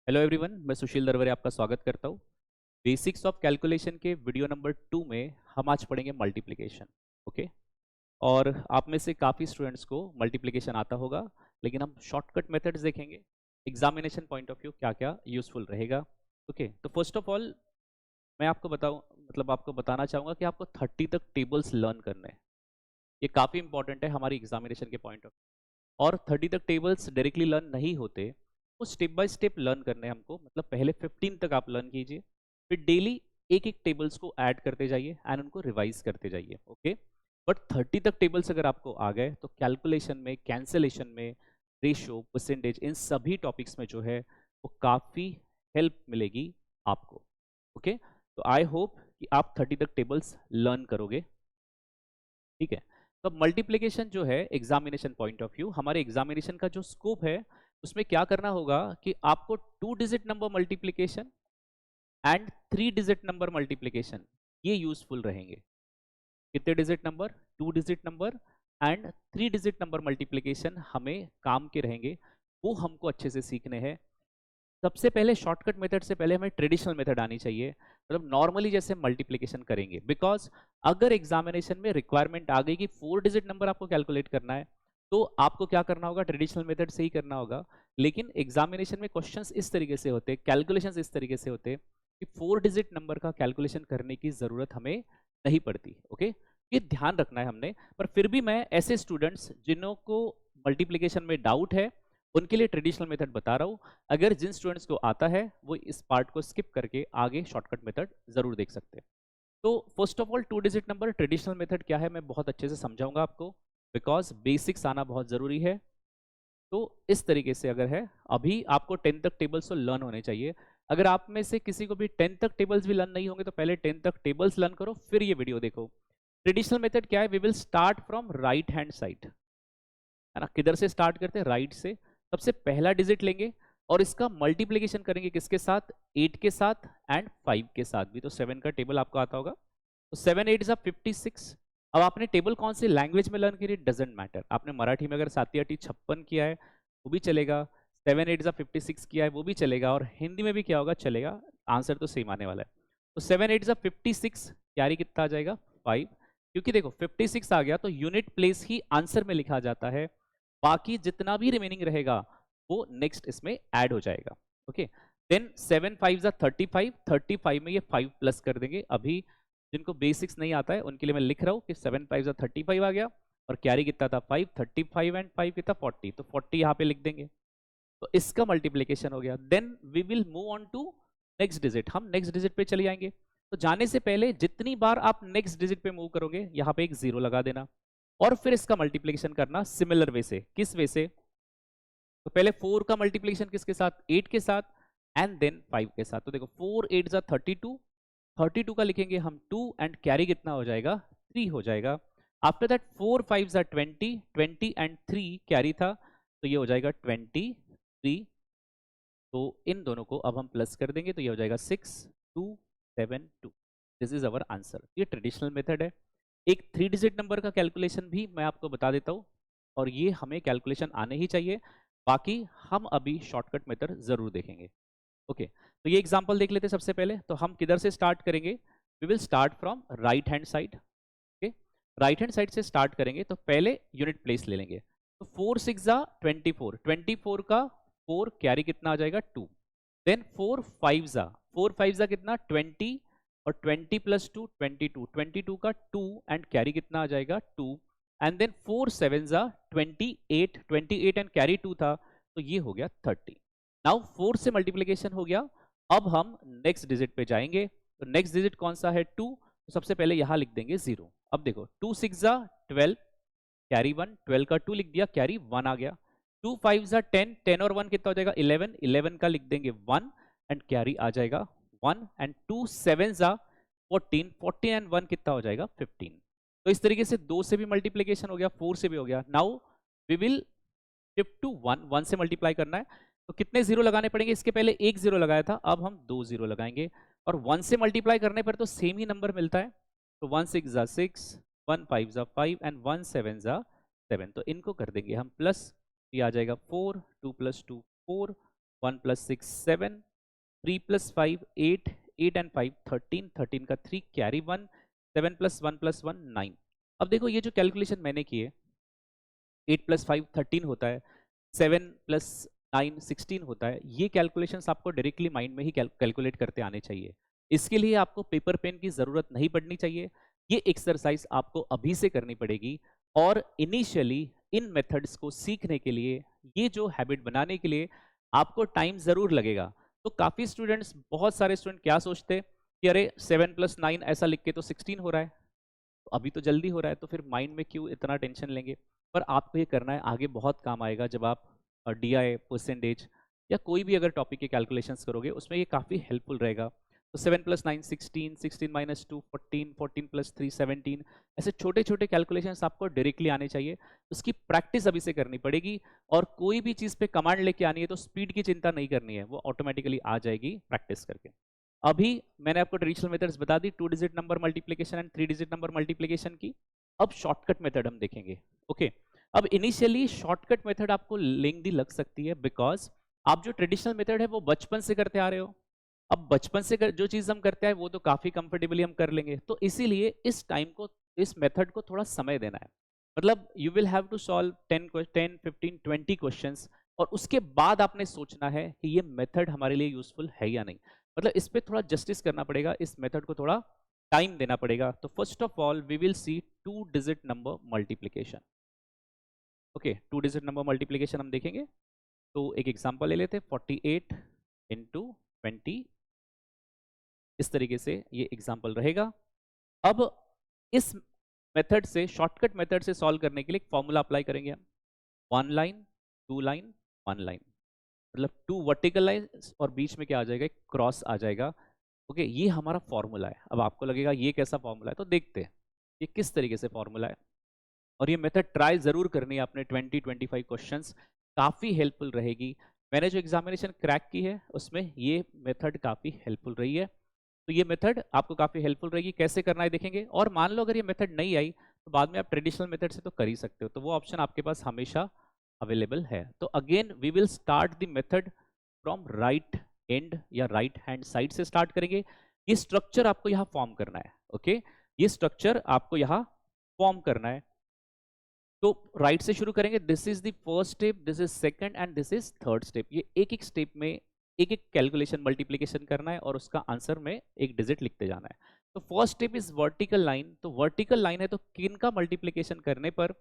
Hello everyone, मैं सुशील दरबारे आपका स्वागत करता हूँ। बेसिक्स ऑफ कैलकुलेशन के वीडियो नंबर 2 में हम आज पढ़ेंगे मल्टीप्लिकेशन। ओके। और आप में से काफ़ी स्टूडेंट्स को मल्टीप्लिकेशन आता होगा, लेकिन हम शॉर्टकट मेथड्स देखेंगे। एग्जामिनेशन पॉइंट ऑफ व्यू क्या क्या यूजफुल रहेगा। ओके, तो फर्स्ट ऑफ ऑल मैं आपको बताऊँ, मतलब आपको बताना चाहूँगा कि आपको 30 तक टेबल्स लर्न करने हैं। ये काफ़ी इंपॉर्टेंट है हमारी एग्जामिनेशन के पॉइंट ऑफ। और 30 तक टेबल्स डायरेक्टली लर्न नहीं होते, वो स्टेप बाय स्टेप लर्न करने हैं हमको। मतलब पहले 15 तक आप लर्न कीजिए, फिर डेली एक एक टेबल्स को ऐड करते जाइए एंड उनको रिवाइज करते जाइए। ओके। बट 30 तक टेबल्स अगर आपको आ गए तो कैलकुलेशन में, कैंसलेशन में, रेशियो, परसेंटेज, इन सभी टॉपिक्स में जो है वो काफ़ी हेल्प मिलेगी आपको। ओके। तो आई होप कि आप 30 तक टेबल्स लर्न करोगे। ठीक है। तो मल्टीप्लिकेशन जो है एग्जामिनेशन पॉइंट ऑफ व्यू, हमारे एग्जामिनेशन का जो स्कोप है उसमें क्या करना होगा कि आपको 2 digit number multiplication and 3 digit number multiplication ये यूजफुल रहेंगे। कितने digit number? 2 digit number and 3 digit number multiplication हमें काम के रहेंगे, वो हमको अच्छे से सीखने हैं। सबसे पहले शॉर्टकट मेथड से पहले हमें ट्रेडिशनल मेथड आनी चाहिए, मतलब नॉर्मली जैसे मल्टीप्लिकेशन करेंगे। बिकॉज अगर एग्जामिनेशन में रिक्वायरमेंट आ गई कि 4 डिजिट नंबर आपको कैलकुलेट करना है, तो आपको क्या करना होगा? ट्रेडिशनल मेथड से ही करना होगा। लेकिन एग्जामिनेशन में क्वेश्चंस इस तरीके से होते हैं, कैलकुलेशंस इस तरीके से होते हैं कि 4 डिजिट नंबर का कैलकुलेशन करने की जरूरत हमें नहीं पड़ती। ओके, ये ध्यान रखना है हमने। पर फिर भी मैं ऐसे स्टूडेंट्स जिन्हों को मल्टीप्लिकेशन में डाउट है उनके लिए ट्रेडिशनल मेथड बता रहा हूँ। अगर जिन स्टूडेंट्स को आता है वो इस पार्ट को स्किप करके आगे शॉर्टकट मेथड जरूर देख सकते हैं। तो first of all 2 digit number traditional method क्या है मैं बहुत अच्छे से समझाऊंगा आपको, बिकॉज बेसिक्स आना बहुत जरूरी है। तो इस तरीके से अगर है, अभी आपको 10 तक टेबल्स तो लर्न होने चाहिए। अगर आप में से किसी को भी 10 तक टेबल्स भी लर्न नहीं होंगे तो पहले 10 तक टेबल्स लर्न करो, फिर ये वीडियो देखो। ट्रेडिशनल मेथड क्या है? We will start from right hand side, है ना। किधर से स्टार्ट करते हैं? राइट से। सबसे पहला डिजिट लेंगे और इसका मल्टीप्लिकेशन करेंगे किसके साथ? 8 के साथ एंड 5 के साथ भी। तो 7 का टेबल आपको आता होगा, तो 7 8 जा 56। अब आपने टेबल कौन सी लैंग्वेज में लर्न करी, डजेंट मैटर। आपने मराठी में अगर 7 8 56 किया है वो भी चलेगा, 7 8 जा 56 किया है वो भी चलेगा, और हिंदी में भी क्या होगा? चलेगा। आंसर तो सेम आने वाला है। तो 7 8 जा 56, कैरी कितना आ जाएगा? 5। क्योंकि देखो 56 आ गया तो यूनिट प्लेस ही आंसर में लिखा जाता है, बाकी जितना भी रिमेनिंग रहेगा वो नेक्स्ट इसमें ऐड हो जाएगा। ओके। देन 7 5 जा 35, 35 में ये 5 प्लस कर देंगे। अभी जिनको बेसिक्स नहीं आता है उनके लिए मैं लिख रहा हूँ कि 7 5 जा 35 आ गया, और कैरी कितना था? 5। 35 एंड 5 कितना? 40, तो 40 यहाँ पे लिख देंगे। तो इसका मल्टीप्लीकेशन हो गया। Then we will move on to next digit, हम नेक्स्ट डिजिट पे चले जाएंगे। तो जाने से पहले जितनी बार आप नेक्स्ट डिजिट पे मूव करोगे यहाँ पे एक जीरो लगा देना, और फिर इसका मल्टीप्लिकेशन करना सिमिलर वे से। किस वे से? तो पहले 4 का मल्टीप्लिकेशन किसके साथ? 8 के साथ, एंड देन 5 के साथ। तो देखो 4 8 जा 32, 32 का लिखेंगे हम 2, एंड कैरी कितना हो जाएगा? 3 हो जाएगा। आफ्टर दैट 4 5 जा 20, 20 एंड 3 कैरी था, तो ये हो जाएगा 23। तो इन दोनों को अब हम प्लस कर देंगे तो ये हो जाएगा 6 2 7 2। This is our answer. ये ट्रेडिशनल मेथड है। एक 3 डिजिट नंबर का कैलकुलेशन भी मैं आपको बता देता हूँ, और ये हमें कैलकुलेशन आने ही चाहिए। बाकी हम अभी शॉर्टकट मेथड जरूर देखेंगे। ओके। तो ये एग्जांपल देख लेते हैं। सबसे पहले तो हम किधर से स्टार्ट करेंगे? We will start from right hand side. Okay, right hand side से स्टार्ट करेंगे तो पहले यूनिट प्लेस ले लेंगे। तो 4 6 जा 24, 24 का 4 कैरी कितना आ जाएगा? 2। देन 4 5 जा कितना? 20, और 20 प्लस 2 22, 22 का 2 एंड कैरी कितना आ जाएगा? 2। एंड देन 4 7 जा 28, 28 एंड कैरी 2 था, तो ये हो गया 30। नाउ 4 से मल्टीप्लीकेशन हो गया। अब हम नेक्स्ट डिजिट पे जाएंगे। तो नेक्स्ट डिजिट कौन सा है? 2। तो सबसे पहले यहां लिख देंगे 0। अब देखो 2 6 जा 12, कैरी 1, 12 का 2 लिख दिया, कैरी 1 आ गया। 2 5 जा 10, 10 और 1 कितना हो जाएगा? 11, 11 का लिख देंगे 1, एंड कैरी आ जाएगा 1। एंड 2 7 जा 14, 14 एंड 1 कितना हो जाएगा? 15। तो इस तरीके से 2 से भी मल्टीप्लीकेशन हो गया, 4 से भी हो गया। Now we will shift to 1, 1 से मल्टीप्लाई करना है। तो कितने जीरो लगाने पड़ेंगे? इसके पहले एक जीरो लगाया था, अब हम 2 जीरो लगाएंगे, और 1 से मल्टीप्लाई करने पर तो सेम ही नंबर मिलता है। तो 1 6 जा 6, 1 5 जा 5 एंड 1 7 जा 7। तो इनको कर देंगे हम प्लस, ये आ जाएगा 4, 2 प्लस 2 4, 1 + 6 7, 3 + 5 8, 8 and 5 13, 13 का 3 कैरी 1, 7 + 1 + 1 9। अब देखो ये जो कैलकुलेशन मैंने की है, 8 + 5 13 होता है, 7 + 9 16 होता है। ये कैलकुलेशंस आपको डायरेक्टली माइंड में ही कैलकुलेट करते आने चाहिए। इसके लिए आपको पेपर पेन की ज़रूरत नहीं पड़नी चाहिए। ये एक्सरसाइज आपको अभी से करनी पड़ेगी और इनिशियली इन मेथड्स को सीखने के लिए, ये जो हैबिट बनाने के लिए आपको टाइम ज़रूर लगेगा। तो काफ़ी स्टूडेंट्स, बहुत सारे स्टूडेंट क्या सोचते हैं कि अरे 7 + 9 ऐसा लिख के तो 16 हो रहा है, तो अभी तो जल्दी हो रहा है, तो फिर माइंड में क्यों इतना टेंशन लेंगे। पर आपको ये करना है, आगे बहुत काम आएगा जब आप डीआई, परसेंटेज या कोई भी अगर टॉपिक के कैलकुलेशंस करोगे, उसमें ये काफ़ी हेल्पफुल रहेगा। तो 7 + 9 16, 16 - 2 14, 14 + 3 17, ऐसे छोटे छोटे कैलकुलेशंस आपको डायरेक्टली आने चाहिए। उसकी प्रैक्टिस अभी से करनी पड़ेगी और कोई भी चीज़ पे कमांड लेके आनी है तो स्पीड की चिंता नहीं करनी है, वो ऑटोमेटिकली आ जाएगी प्रैक्टिस करके। अभी मैंने आपको ट्रेडिशनल मेथड्स बता दी, 2 digit number multiplication and 3 digit number multiplication की। अब शॉर्टकट मेथड हम देखेंगे। ओके, अब इनिशियली शॉर्टकट मेथड आपको लेंदी लग सकती है, बिकॉज आप जो ट्रेडिशनल मेथड है वो बचपन से करते आ रहे हो। अब बचपन से जो चीज हम करते हैं वो तो काफी कंफर्टेबली हम कर लेंगे, तो इसीलिए इस टाइम को, इस मेथड को थोड़ा समय देना है। मतलब you will have to solve 10 15 20 questions और उसके बाद आपने सोचना है कि ये मेथड हमारे लिए यूजफुल है या नहीं। मतलब इस पे थोड़ा जस्टिस करना पड़ेगा, इस मेथड को थोड़ा टाइम देना पड़ेगा। तो first of all we will see 2 digit number multiplication. Okay, 2 digit number multiplication हम देखेंगे। तो एक एग्जांपल ले लेते हैं, 48 × 20। इस तरीके से ये एग्जांपल रहेगा। अब इस मेथड से, शॉर्टकट मेथड से सॉल्व करने के लिए एक फॉर्मूला अप्लाई करेंगे हम। 1 लाइन, 2 लाइन, 1 लाइन, मतलब 2 वर्टिकल लाइन और बीच में क्या आ जाएगा, एक क्रॉस आ जाएगा। ओके, ये हमारा फॉर्मूला है। अब आपको लगेगा ये कैसा फॉर्मूला है, तो देखते हैं ये किस तरीके से फॉर्मूला है। और ये मेथड ट्राई जरूर करनी है आपने, 20-25 क्वेश्चंस काफ़ी हेल्पफुल रहेगी। मैंने जो एग्जामिनेशन क्रैक की है उसमें ये मेथड काफ़ी हेल्पफुल रही है, तो ये मेथड आपको काफ़ी हेल्पफुल रहेगी। कैसे करना है देखेंगे, और मान लो अगर ये मेथड नहीं आई तो बाद में आप ट्रेडिशनल मेथड से तो कर ही सकते हो, तो वो ऑप्शन आपके पास हमेशा अवेलेबल है। तो again we will start the method from right end या राइट हैंड साइड से स्टार्ट करेंगे। ये स्ट्रक्चर आपको यहाँ फॉर्म करना है। ओके, ये स्ट्रक्चर आपको यहाँ फॉर्म करना है। तो राइट से शुरू करेंगे, this is the first step, this is second and this is third step. ये एक एक स्टेप में एक एक कैलकुलेशन, मल्टीप्लिकेशन करना है और उसका आंसर में एक डिजिट लिखते जाना है। तो first step is vertical line. तो वर्टिकल लाइन है तो किन का मल्टीप्लिकेशन करने पर,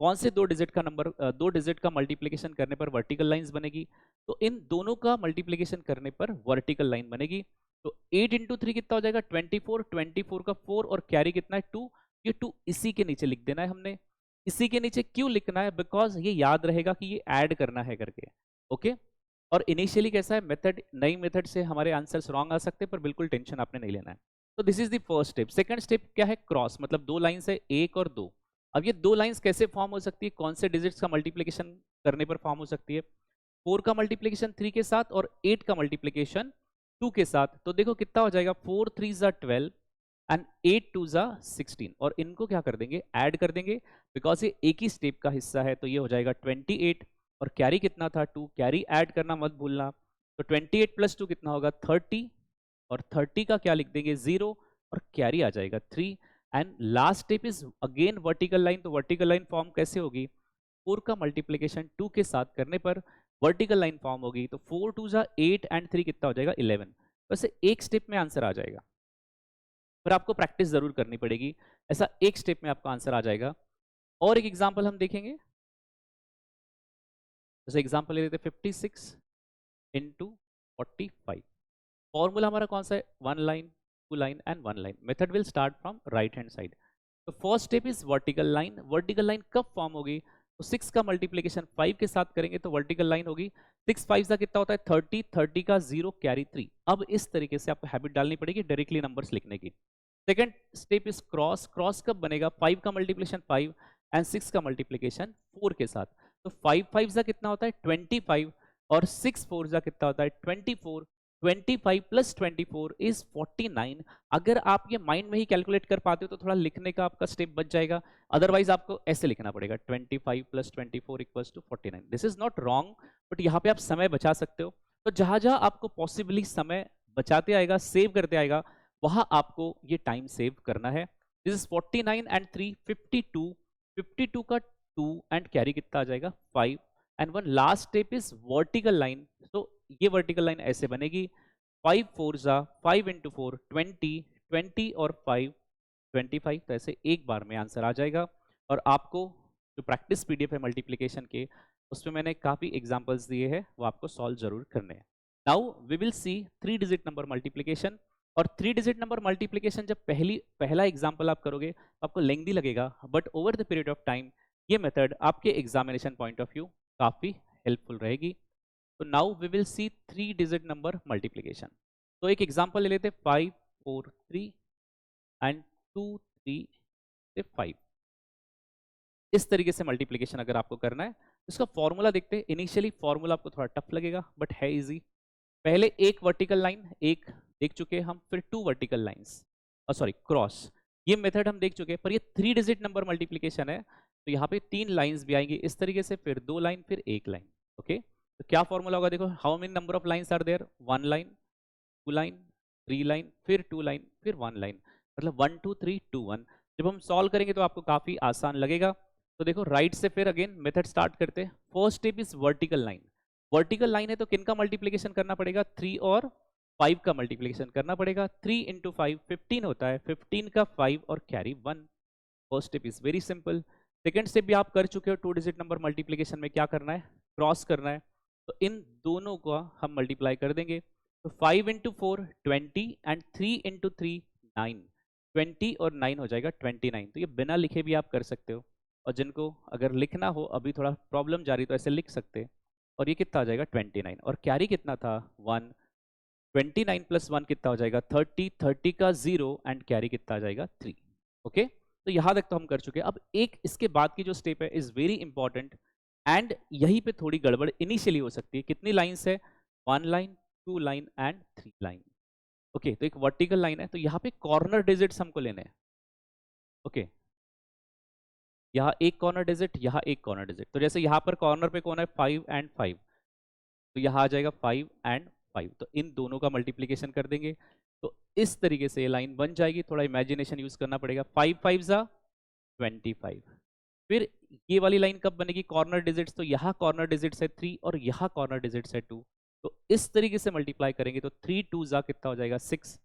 कौन से 2 डिजिट का नंबर, 2 डिजिट का मल्टीप्लिकेशन करने पर वर्टिकल लाइंस बनेगी। तो इन दोनों का मल्टीप्लिकेशन करने पर वर्टिकल लाइन बनेगी। तो 8 × 3 कितना हो जाएगा, 24, 24 का 4 और कैरी कितना है 2। ये 2 इसी के नीचे लिख देना है हमने। इसी के नीचे क्यों लिखना है, बिकॉज ये याद रहेगा कि ये ऐड करना है करके। ओके, और इनिशियली कैसा है मेथड, नई मेथड से हमारे आंसर्स रॉन्ग आ सकते हैं, पर बिल्कुल टेंशन आपने नहीं लेना है। तो this is the first step. Second step क्या है, क्रॉस, मतलब 2 लाइंस है, 1 और 2। अब ये 2 लाइंस कैसे फॉर्म हो सकती है, कौन से डिजिट्स का मल्टीप्लिकेशन करने पर फॉर्म हो सकती है, 4 का मल्टीप्लिकेशन 3 के साथ और 8 का मल्टीप्लिकेशन 2 के साथ। तो देखो कितना हो जाएगा, 4 3 ज़ा 12 एंड 8 2 ज़ा 16, और इनको क्या कर देंगे, ऐड कर देंगे, बिकॉज ये एक ही स्टेप का हिस्सा है। तो ये हो जाएगा 28 और कैरी कितना था 2, कैरी ऐड करना मत भूलना। तो 28 + 2 कितना होगा 30, और 30 का क्या लिख देंगे 0 और कैरी आ जाएगा 3। And last step is again vertical line. तो वर्टिकल लाइन फॉर्म कैसे होगी, 4 का मल्टीप्लिकेशन 2 के साथ करने पर वर्टिकल लाइन फॉर्म होगी। तो 4 2 ज़ा 8 एंड 3 कितना हो जाएगा 11। वैसे एक स्टेप में आंसर आ जाएगा, पर आपको प्रैक्टिस जरूर करनी पड़ेगी। ऐसा एक स्टेप में आपका आंसर आ जाएगा। और एक एग्जांपल हम देखेंगे, जैसे एग्जांपल ले लेते हैं 56 × 45। फॉर्मूला हमारा कौन सा है, 1 line, 2 line and 1 line. Method will start from right hand side. तो first step is vertical line. Vertical line कब फॉर्म होगी, तो 6 का मल्टीप्लिकेशन 5 के साथ करेंगे तो वर्टिकल लाइन होगी। 6 5 का कितना होता है 30, 30 का 0 कैरी 3। अब इस तरीके से आपको हैबिट डालनी पड़ेगी डायरेक्टली नंबर्स लिखने की। Second step is cross. Cross कब बनेगा, 5 का मल्टीप्लिकेशन 5 एंड 6 का मल्टीप्लिकेशन 4 के साथ। तो 5 5 का कितना होता है 25 और 6 4 का कितना होता है 24। 25 + 24 इज 49। अगर आप ये माइंड में ही कैलकुलेट कर पाते हो तो थोड़ा लिखने का आपका स्टेप बच जाएगा, अदरवाइज आपको ऐसे लिखना पड़ेगा 25 + 24 = 49। This is not wrong, but यहाँ पे आप समय बचा सकते हो। तो जहां जहां आपको पॉसिबली समय बचाते आएगा, सेव करते आएगा, वहां आपको ये टाइम सेव करना है। This is 49 and 3 52। 52 का 2 एंड कैरी कितना आ जाएगा 5। And one last step is vertical line. तो ये वर्टिकल लाइन ऐसे बनेगी 5 4 जा 5 इंटू 4 20, 20 और 5 25। तो ऐसे एक बार में आंसर आ जाएगा। और आपको जो प्रैक्टिस पीडीएफ है मल्टीप्लिकेशन के, उसमें मैंने काफ़ी एग्जांपल्स दिए हैं, वो आपको सॉल्व जरूर करने हैं। Now we will see 3 digit number multiplication. और 3 डिजिट नंबर मल्टीप्लिकेशन जब पहला एग्जाम्पल आप करोगे तो आपको लेंथी लगेगा, but over the period of time ये मेथड आपके एग्जामिनेशन पॉइंट ऑफ व्यू काफ़ी हेल्पफुल रहेगी। तो now we will see 3 digit number multiplication. तो एक एग्जाम्पल ले लेते 5 4 3 एंड 2 3 से 5। इस तरीके से मल्टीप्लिकेशन अगर आपको करना है तो इसका फॉर्मूला देखते हैं। इनिशियली फॉर्मूला आपको थोड़ा टफ लगेगा बट है इजी। पहले एक वर्टिकल लाइन एक देख चुके हैं हम, फिर 2 वर्टिकल लाइंस, सॉरी क्रॉस, ये मेथड हम देख चुके हैं। पर ये 3 डिजिट नंबर मल्टीप्लिकेशन है तो यहाँ पे 3 लाइंस भी आएंगी इस तरीके से, फिर 2 लाइन, फिर 1 लाइन। ओके, तो क्या फॉर्मूला होगा देखो, how many number of lines are there, 1 line 2 line 3 line फिर 2 लाइन फिर 1 लाइन, मतलब 1 2 3 2 1। जब हम सॉल्व करेंगे तो आपको काफी आसान लगेगा। तो देखो राइट से फिर अगेन मेथड स्टार्ट करते हैं। First step is vertical line. Vertical line है तो किन का मल्टीप्लिकेशन करना पड़ेगा, 3 और 5 का मल्टीप्लिकेशन करना पड़ेगा। 3 इंटू 5 15 होता है, 15 का 5 और carry 1। First step is very simple. Second step भी आप कर चुके हो, 2 डिजिट नंबर मल्टीप्लिकेशन में क्या करना है, क्रॉस करना है। तो इन दोनों को हम मल्टीप्लाई कर देंगे। तो 5 इंटू 4 20 एंड 3 इंटू 3 9, 20 और 9 हो जाएगा 29। तो ये बिना लिखे भी आप कर सकते हो, और जिनको अगर लिखना हो अभी थोड़ा प्रॉब्लम जा रही तो ऐसे लिख सकते हैं। और ये कितना आ जाएगा 29, और कैरी कितना था 1। 29 प्लस 1 कितना हो जाएगा 30, 30 का 0 एंड कैरी कितना आ जाएगा 3। ओके, तो यहाँ तक तो हम कर चुके हैं। अब एक इसके बाद की जो स्टेप है इज वेरी इंपॉर्टेंट, एंड यहीं पे थोड़ी गड़बड़ इनिशियली हो सकती है। कितनी लाइन्स है, 1 line 2 line and 3 line. Okay, तो एक वर्टिकल लाइन है तो यहाँ पे कॉर्नर डिजिट्स हमको लेने हैं। ओके, यहाँ एक कॉर्नर डिजिट, यहाँ एक कॉर्नर डिजिट। तो जैसे यहाँ पर कॉर्नर पे कौन है 5 एंड 5, तो यहाँ आ जाएगा 5 एंड 5। तो इन दोनों का मल्टीप्लिकेशन कर देंगे तो इस तरीके से ये लाइन बन जाएगी। थोड़ा इमेजिनेशन यूज करना पड़ेगा। 5 5 जा 25। फिर ये वाली लाइन कब बनेगी, कॉर्नर डिजिट्स, तो यहाँ कॉर्नर डिजिट्स है 3 और यहाँ कॉर्नर डिजिट्स है 2। तो इस तरीके से मल्टीप्लाई करेंगे तो 3 2 जा कितना हो जाएगा 6।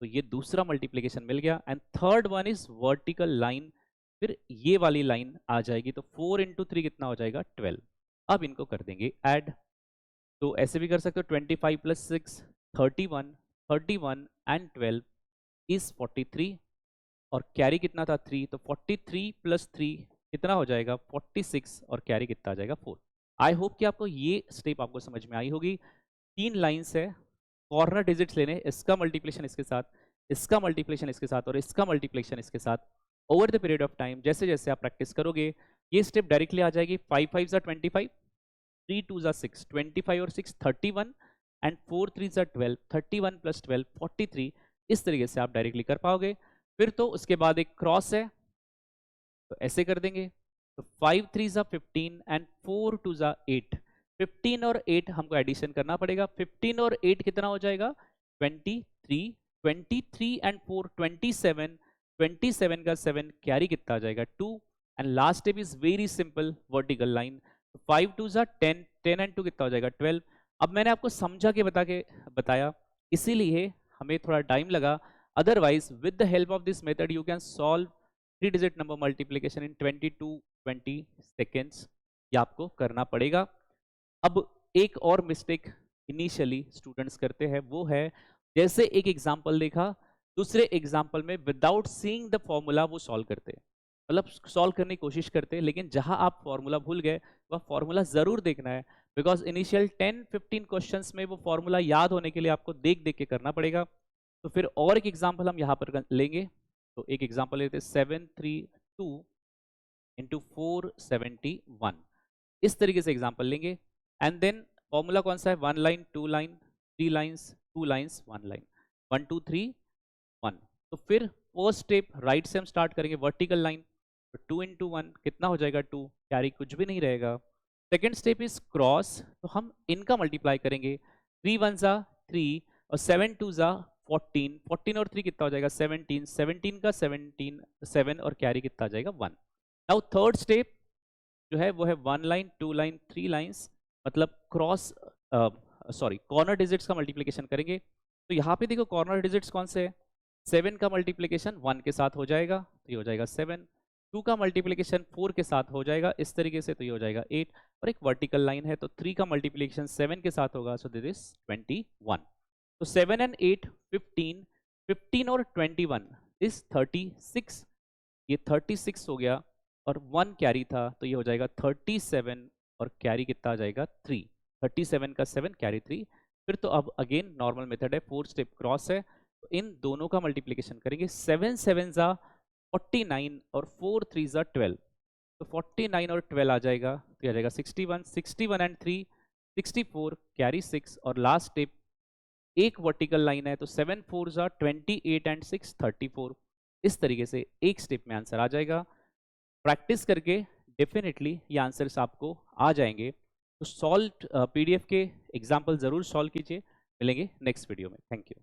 तो ये दूसरा मल्टीप्लिकेशन मिल गया। And third one is vertical line. फिर ये वाली लाइन आ जाएगी तो 4 इंटू 3 कितना हो जाएगा 12। अब इनको कर देंगे ऐड। तो ऐसे भी कर सकते हो 25 प्लस 6 31, 31 एंड 12 इज 43। और कैरी कितना था 3, तो 43 प्लस 3 कितना हो जाएगा 46, और कैरी कितना आ जाएगा 4। आई होप कि आपको ये स्टेप आपको समझ में आई होगी। 3 लाइंस है, कॉर्नर डिजिट्स लेने, इसका मल्टीप्लिकेशन इसके साथ, इसका मल्टीप्लिकेशन इसके साथ और इसका मल्टीप्लिकेशन इसके साथ। Over the period of time जैसे जैसे आप प्रैक्टिस करोगे ये स्टेप डायरेक्टली आ जाएगी। 5 5 जा 25, 3 2 जा 6, 25 और 6 31 एंड 4 3 जा 12, 31 प्लस 12 43। इस तरीके से आप डायरेक्टली कर पाओगे। फिर तो उसके बाद एक क्रॉस है तो ऐसे कर देंगे। तो 5 3 जा 15 एंड 4 2 जा 8। 15 और 8 हमको एडिशन करना पड़ेगा। 15 और 8 कितना हो जाएगा 23, 23 एंड 4 27, 27 का 7 कैरी कितना आ जाएगा 2। And last step is very simple, vertical line. 5 2 जा 10, 10 एंड 2 कितना हो जाएगा 12। अब मैंने आपको समझा के बताया, इसीलिए हमें थोड़ा टाइम लगा। Otherwise, with the help of this method, you can solve 3-digit number multiplication in 20 to 20 seconds. ये आपको करना पड़ेगा। अब एक और मिस्टेक इनिशियली स्टूडेंट्स करते हैं, वो है जैसे एक एग्जाम्पल देखा, दूसरे एग्जाम्पल में विदाउट सीइंग द फॉर्मूला वो सॉल्व करते हैं, मतलब सॉल्व करने की कोशिश करते हैं, लेकिन जहां आप फॉर्मूला भूल गए वह फॉर्मूला जरूर देखना है। बिकॉज इनिशियल 10-15 क्वेश्चंस में वो फॉर्मूला याद होने के लिए आपको देख देख के करना पड़ेगा। तो फिर और एक एग्जाम्पल हम यहाँ पर लेंगे। तो एक एग्जाम्पल लेते हैं 732 इंटू 471। इस तरीके से एग्जाम्पल लेंगे। एंड देन फॉर्मूला कौन सा है, 1 line 2 line 3 lines 2 lines 1 line, 1 2 3 1। तो फिर फर्स्ट स्टेप राइट से हम स्टार्ट करेंगे, वर्टिकल लाइन। तो 2 इंटू 1 कितना हो जाएगा 2, कैरी कुछ भी नहीं रहेगा। सेकेंड स्टेप इज क्रॉस, तो हम इनका मल्टीप्लाई करेंगे। 3 1 जा 3 और 7 2 जा 14, 14 और 3 कितना हो जाएगा 17, 17 का 17 7 और कैरी कितना आ जाएगा 1। नाउ थर्ड स्टेप जो है वो है 1 लाइन 2 लाइन 3 लाइंस, मतलब क्रॉस कॉर्नर डिजिट्स का मल्टीप्लिकेशन करेंगे। तो यहाँ पे देखो कॉर्नर डिजिट्स कौन से है, 7 का मल्टीप्लिकेशन 1 के साथ हो जाएगा तो ये हो जाएगा 7, 2 का मल्टीप्लिकेशन 4 के साथ हो जाएगा इस तरीके से तो ये हो जाएगा 8, और एक वर्टिकल लाइन है तो 3 का मल्टीप्लिकेशन 7 के साथ होगा सो दिस इज 21। तो 7 एंड 8 15, 15 और 21 इज 36, ये 36 हो गया और 1 कैरी था तो ये हो जाएगा 37 और कैरी कितना आ जाएगा 3, 37 का 7 कैरी 3। फिर तो अब अगेन नॉर्मल मेथड है, 4 स्टेप क्रॉस है, तो इन दोनों का मल्टीप्लिकेशन करेंगे, 7 7 जा 49 और 4 3 जा 12, तो 49 और 12 आ जाएगा तो आ जाएगा 61, 61 एंड 3 64 कैरी 6, और लास्ट स्टेप एक वर्टिकल लाइन है तो 7 4 जा 28 एंड 6 34, इस तरीके से एक स्टेप में आंसर आ जाएगा। प्रैक्टिस करके डेफिनेटली ये आंसर्स आपको आ जाएंगे। तो सॉल्व पीडीएफ के एग्जाम्पल ज़रूर सॉल्व कीजिए। मिलेंगे नेक्स्ट वीडियो में। Thank you.